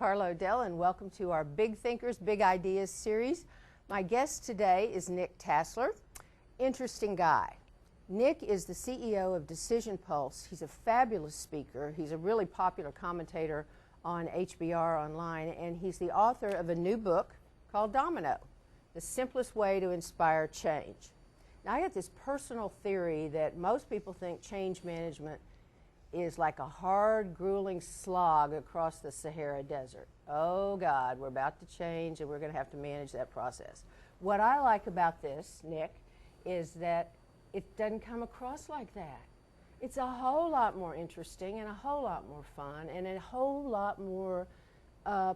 Carla O'Dell, and welcome to our Big Thinkers, Big Ideas series. My guest today is Nick Tasler. Interesting guy. Nick is the CEO of Decision Pulse. He's a fabulous speaker. He's a really popular commentator on HBR Online, and he's the author of a new book called Domino, The Simplest Way to Inspire Change. Now, I got this personal theory that most people think change management is like a hard, grueling slog across the Sahara Desert. Oh God, we're about to change and we're going to have to manage that process. What I like about this, Nick, is that it doesn't come across like that. It's a whole lot more interesting and a whole lot more fun and a whole lot more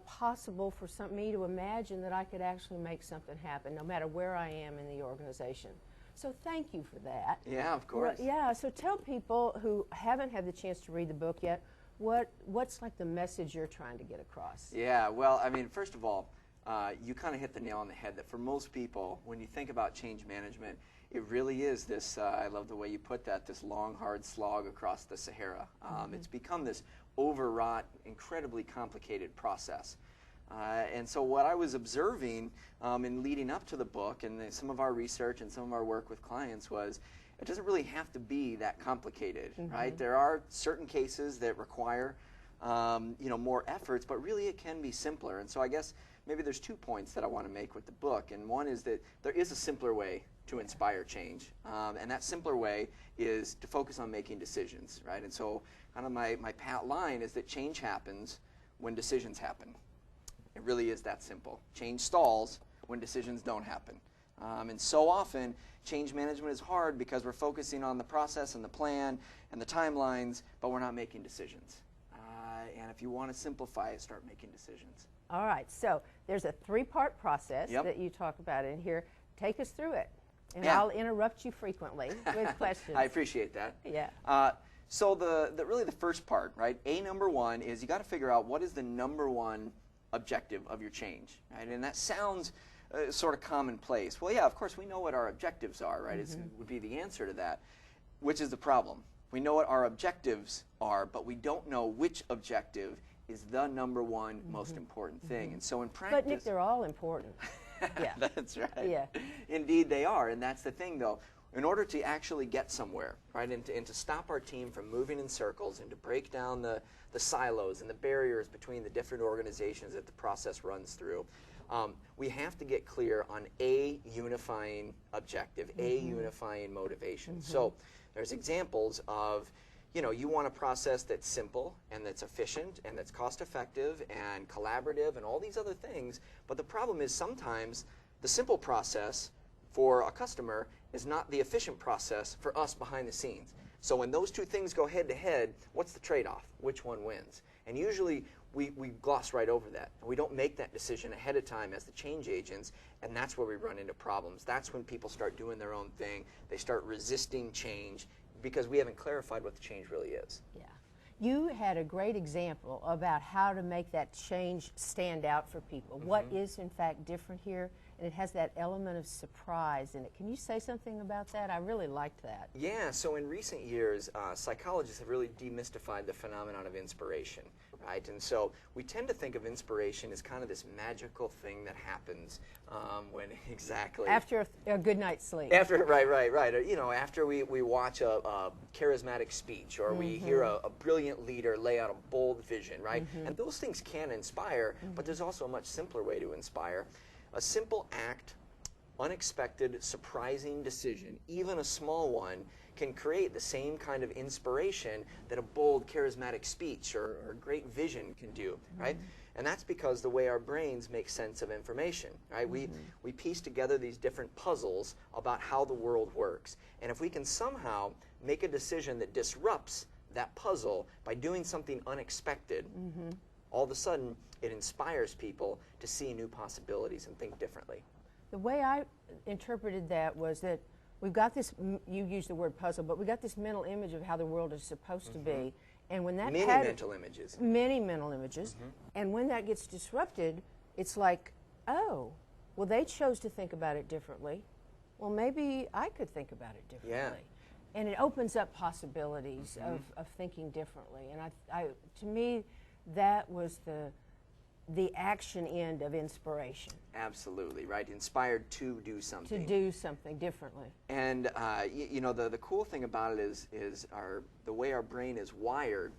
possible for me to imagine that I could actually make something happen no matter where I am in the organization. So thank you for that. Yeah, of course. Well, yeah, so tell people who haven't had the chance to read the book yet, what's like the message you're trying to get across? Yeah, well, I mean, first of all, you kind of hit the nail on the head that for most people, when you think about change management, it really is this, I love the way you put that, this long, hard slog across the Sahara. It's become this overwrought, incredibly complicated process. And so what I was observing in leading up to the book and some of our research and some of our work with clients was it doesn't really have to be that complicated, right? There are certain cases that require more efforts, but really it can be simpler. And so I guess maybe there's 2 points that I want to make with the book. And one is that there is a simpler way to inspire change. And that simpler way is to focus on making decisions, right? And so kind of my pat line is that change happens when decisions happen. It really is that simple. Change stalls when decisions don't happen. And so often, change management is hard because we're focusing on the process and the plan and the timelines, but we're not making decisions. And if you want to simplify it, start making decisions. All right, so there's a 3-part process that you talk about in here. Take us through it, and I'll interrupt you frequently with questions. I appreciate that. Yeah. So really the first part, right? Number 1 is you got to figure out what is the number 1 objective of your change, right? And that sounds sort of commonplace. Well, yeah, of course we know what our objectives are, right? It would be the answer to that, which is the problem. We know what our objectives are, but we don't know which objective is the number 1 most important thing. And so in practice... But Nick, they're all important. Yeah. That's right. Yeah. Indeed they are, and that's the thing though. In order to actually get somewhere, right, and to stop our team from moving in circles and to break down the silos and the barriers between the different organizations that the process runs through, we have to get clear on a unifying objective, a unifying motivation. So there's examples of, you want a process that's simple and that's efficient and that's cost effective and collaborative and all these other things, but the problem is sometimes the simple process for a customer is not the efficient process for us behind the scenes. So when those 2 things go head to head, what's the trade-off? Which one wins? And usually we gloss right over that. And we don't make that decision ahead of time as the change agents, and that's where we run into problems. That's when people start doing their own thing. They start resisting change because we haven't clarified what the change really is. Yeah. You had a great example about how to make that change stand out for people. What is in fact different here? And it has that element of surprise in it. Can you say something about that? I really liked that. Yeah, so in recent years, psychologists have really demystified the phenomenon of inspiration, right? And so we tend to think of inspiration as kind of this magical thing that happens when exactly... After a good night's sleep. After, right. After we watch a charismatic speech or we hear a brilliant leader lay out a bold vision, right? And those things can inspire, but there's also a much simpler way to inspire. A simple act, unexpected, surprising decision, even a small one, can create the same kind of inspiration that a bold, charismatic speech or great vision can do, right? And that's because the way our brains make sense of information, right? We piece together these different puzzles about how the world works. And if we can somehow make a decision that disrupts that puzzle by doing something unexpected, all of a sudden, it inspires people to see new possibilities and think differently. The way I interpreted that was that we've got this, you used the word puzzle, but we got this mental image of how the world is supposed to be. And when that Many mental images. And when that gets disrupted, it's like, oh, well, they chose to think about it differently. Well, maybe I could think about it differently. Yeah. And it opens up possibilities of thinking differently. And to me, that was the action end of inspiration. Absolutely, right? Inspired to do something. To do something differently. And you know, the cool thing about it is the way our brain is wired,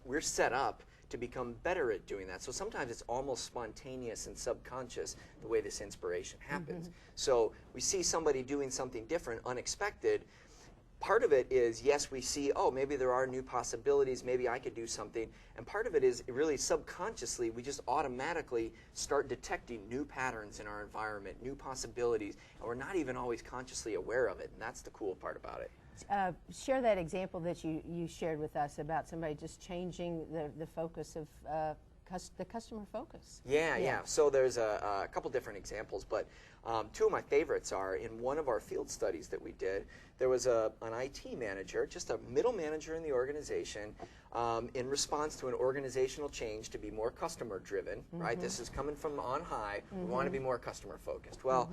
we're set up to become better at doing that. So sometimes it's almost spontaneous and subconscious the way this inspiration happens. So we see somebody doing something different, unexpected. Part of it is, yes, we see, oh, maybe there are new possibilities, maybe I could do something. And part of it is really subconsciously, we just automatically start detecting new patterns in our environment, new possibilities, and we're not even always consciously aware of it. And that's the cool part about it. Share that example that you shared with us about somebody just changing the focus of the customer focus. Yeah. So there's a couple different examples, but two of my favorites are in one of our field studies that we did, there was an IT manager, just a middle manager in the organization, in response to an organizational change to be more customer driven, right? This is coming from on high. We want to be more customer focused. Well,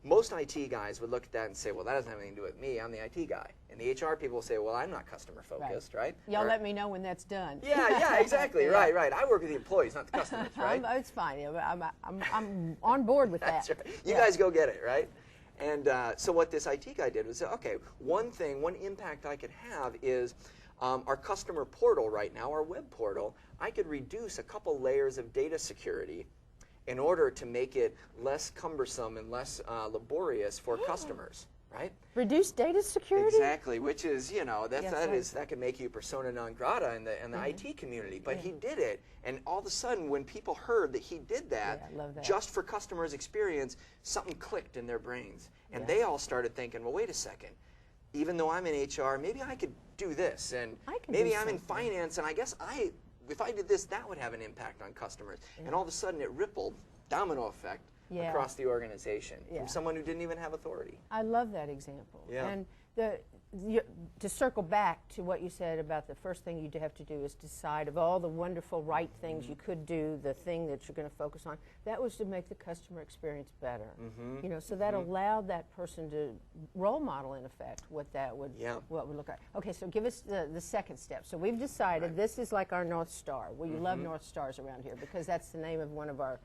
most IT guys would look at that and say, well, that doesn't have anything to do with me. I'm the IT guy. And the HR people will say, well, I'm not customer focused, right? Y'all let me know when that's done. Yeah, exactly. Right. I work with the employees, not the customers, right? It's fine. I'm on board with that. That's right. You guys go get it, right? And so what this IT guy did was say, okay, one impact I could have is our customer portal right now, our web portal, I could reduce a couple layers of data security in order to make it less cumbersome and less laborious for customers, right? Reduce data security? Exactly, which is, you know, that can make you persona non grata in the IT community. But he did it, and all of a sudden, when people heard that he did that, just for customers' experience, something clicked in their brains. And they all started thinking, well, wait a second. Even though I'm in HR, maybe I could do this. And maybe I'm in finance, and I guess if I did this, that would have an impact on customers. And all of a sudden, it rippled, domino effect, across the organization from someone who didn't even have authority. I love that example. Yeah. And to circle back to what you said about the first thing you'd have to do is decide of all the wonderful right things you could do, the thing that you're going to focus on, that was to make the customer experience better. You know, so that allowed that person to role model, in effect, what that would what would look like. Okay, so give us the second step. So we've decided this is like our North Star. Well, you love North Stars around here because that's the name of one of our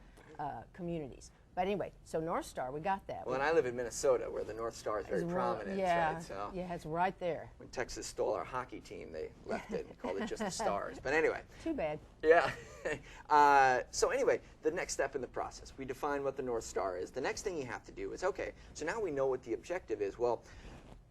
communities. But anyway, so North Star, we got that. Well, and I live in Minnesota, where the North Star is very prominent. Right? So it's right there. When Texas stole our hockey team, they left it and called it just the Stars. But anyway. Too bad. Yeah. So anyway, the next step in the process, we define what the North Star is. The next thing you have to do is, okay, so now we know what the objective is. Well,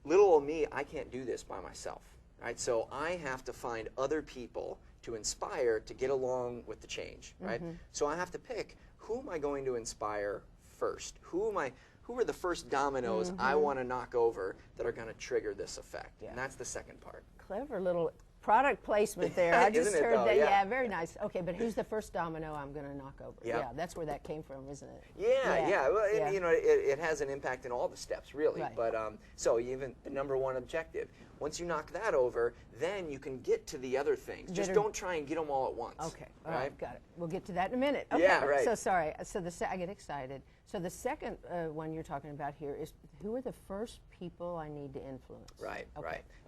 little old me, I can't do this by myself. Right? So I have to find other people to inspire to get along with the change. Right? So I have to pick, who am I going to inspire first? Who are the first dominoes I want to knock over that are going to trigger this effect? And that's the second part. Clever little product placement there. I just Isn't it, heard though? that. Yeah. very nice. Okay, but who's the first domino I'm going to knock over? Yeah, that's where that came from, isn't it? Yeah. Well, and, you know, it has an impact in all the steps, really. Right. But so even the number one objective, once you knock that over, then you can get to the other things. Just don't try and get them all at once. Okay, all right, got it. We'll get to that in a minute. Okay. Yeah, right. So sorry. So I get excited. So the second one you're talking about here is, who are the first people I need to influence? Right.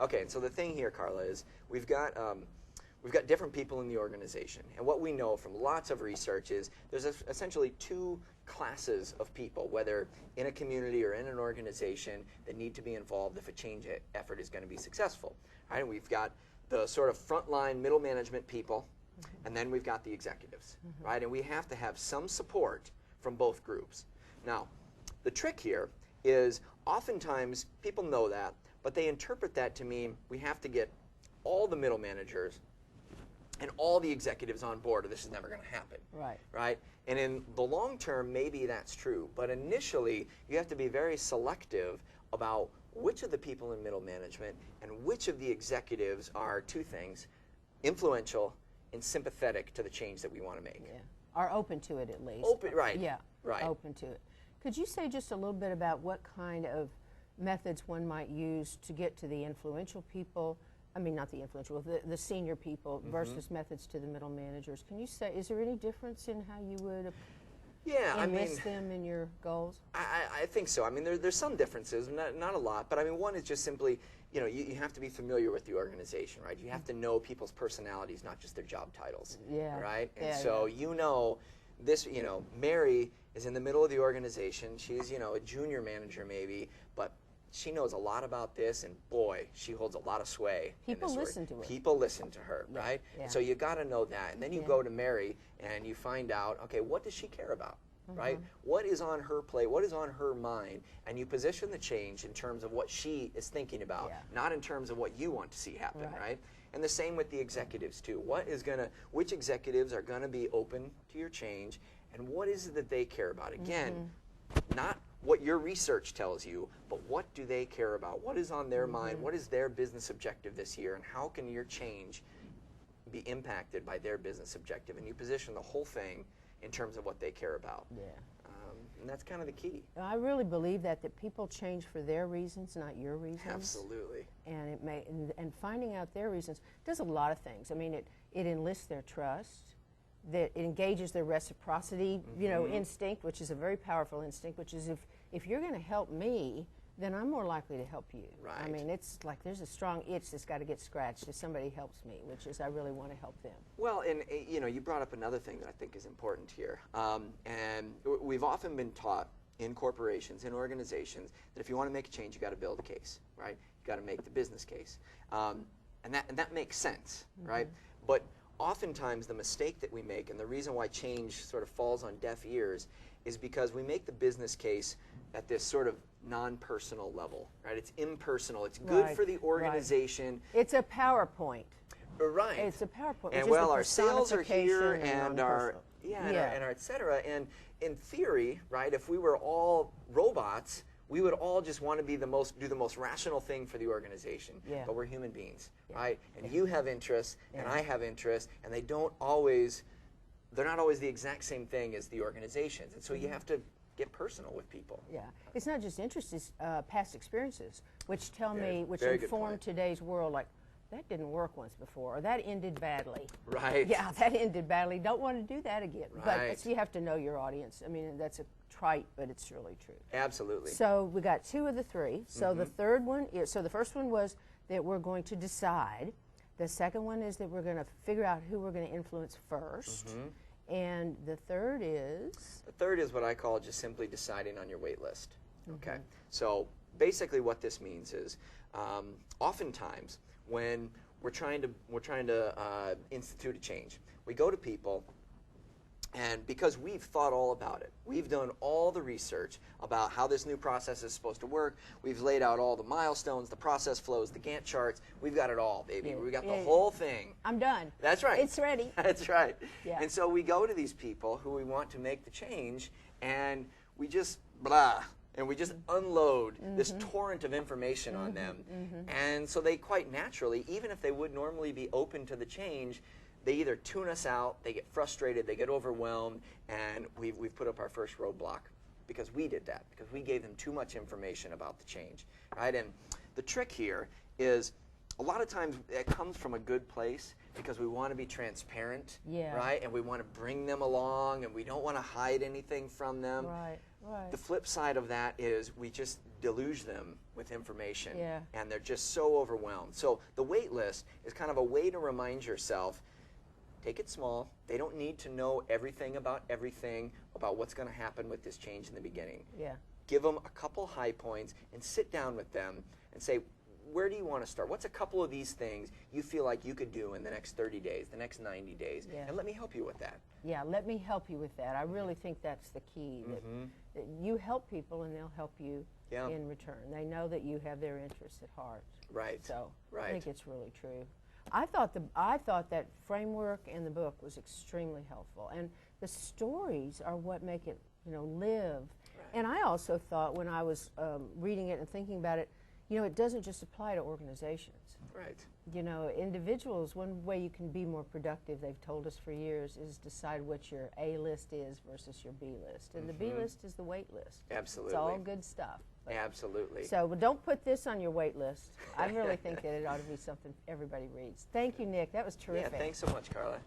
Okay. And so the thing here, Carla, is we've got different people in the organization, and what we know from lots of research is there's essentially two classes of people, whether in a community or in an organization, that need to be involved if a change effort is going to be successful. Right? And we've got the sort of frontline middle management people, and then we've got the executives. Right? And we have to have some support from both groups. Now, the trick here is oftentimes people know that, but they interpret that to mean we have to get all the middle managers and all the executives on board, or this is never going to happen. Right? And in the long term, maybe that's true. But initially, you have to be very selective about which of the people in middle management and which of the executives are two things: influential and sympathetic to the change that we want to make. Yeah. Are open to it, at least. Right. Yeah. Right. Open to it. Could you say just a little bit about what kind of methods one might use to get to the influential people? I mean, not the influential, the senior people versus methods to the middle managers. Can you say, is there any difference in how you would Yeah, enlist them in your goals? I think so. I mean, there's some differences, not a lot, but I mean, one is just simply, you know, you have to be familiar with the organization, right? You have to know people's personalities, not just their job titles, yeah. right? And yeah, so you know, this, you know, Mary is in the middle of the organization. She's, you know, a junior manager maybe, but she knows a lot about this, and boy, she holds a lot of sway. People listen to her. People listen to her, yeah, right? Yeah. And so you got to know that, and then you go to Mary and you find out, okay, what does she care about? Right? What is on her plate? What is on her mind? And you position the change in terms of what she is thinking about, not in terms of what you want to see happen, right? And the same with the executives too. Which executives are gonna be open to your change, and what is it that they care about? Again, not what your research tells you, but what do they care about? What is on their mind? What is their business objective this year? And how can your change be impacted by their business objective? And you position the whole thing in terms of what they care about. Yeah. And that's kind of the key. I really believe that people change for their reasons, not your reasons. Absolutely. And it may and finding out their reasons does a lot of things. I mean, it enlists their trust, that it engages their reciprocity, you know, instinct, which is a very powerful instinct, which is if you're going to help me, then I'm more likely to help you. Right. I mean, it's like there's a strong itch that's got to get scratched if somebody helps me, which is I really want to help them. Well, and you know, you brought up another thing that I think is important here. And we've often been taught in corporations, in organizations, that if you want to make a change, you got to build a case, right? You got to make the business case. And that makes sense, right? But oftentimes the mistake that we make, and the reason why change sort of falls on deaf ears, is because we make the business case at this sort of non-personal level, right? It's impersonal. It's good for the organization. It's a PowerPoint. Right. It's a PowerPoint. And well, our sales are here, and our and our et cetera. And in theory, right, if we were all robots, we would all just want to be do the most rational thing for the organization. Yeah. But we're human beings, right? And you have interests, and I have interests, and they're not always the exact same thing as the organizations. And so you have to get personal with people. Yeah, it's not just interests, it's past experiences, which which very good inform point. today's world, like, that didn't work once before, or that ended badly. Right. Yeah, that ended badly. Don't want to do that again. Right. But you have to know your audience. I mean, that's a trite, but it's really true. Absolutely. So we got 2 of the 3. So the third one, so the first one was that we're going to decide. The second one is that we're going to figure out who we're going to influence first. And the third is? The third is what I call just simply deciding on your wait list. Okay. So basically what this means is oftentimes when we're trying to institute a change, we go to people, and because we've thought all about it, we've done all the research about how this new process is supposed to work, we've laid out all the milestones, the process flows, the Gantt charts, we've got it all, baby. We've got the whole thing. I'm done. That's right. It's ready. That's right. Yeah. And so we go to these people who we want to make the change, and we just blah, and we just unload this torrent of information on them. And so they quite naturally, even if they would normally be open to the change, they either tune us out, they get frustrated, they get overwhelmed, and we've put up our first roadblock because we did that, because we gave them too much information about the change, right? And the trick here is a lot of times it comes from a good place because we want to be transparent, right? And we want to bring them along, and we don't want to hide anything from them. Right. The flip side of that is we just deluge them with information, and they're just so overwhelmed. So the wait list is kind of a way to remind yourself, take it small. They don't need to know everything about what's going to happen with this change in the beginning. Yeah. Give them a couple high points and sit down with them and say, where do you want to start? What's a couple of these things you feel like you could do in the next 30 days, the next 90 days? And let me help you with that. Yeah, let me help you with that. I really think that's the key, that you help people and they'll help you in return. They know that you have their interests at heart. Right. So I think it's really true. I thought that framework in the book was extremely helpful, and the stories are what make it, live. Right. And I also thought when I was reading it and thinking about it, it doesn't just apply to organizations. Right. Individuals, one way you can be more productive, they've told us for years, is decide what your A list is versus your B list. And the B list is the wait list. Absolutely. It's all good stuff. Absolutely. So don't put this on your wait list. I really think that it ought to be something everybody reads. Thank you, Nick. That was terrific. Yeah, thanks so much, Carla.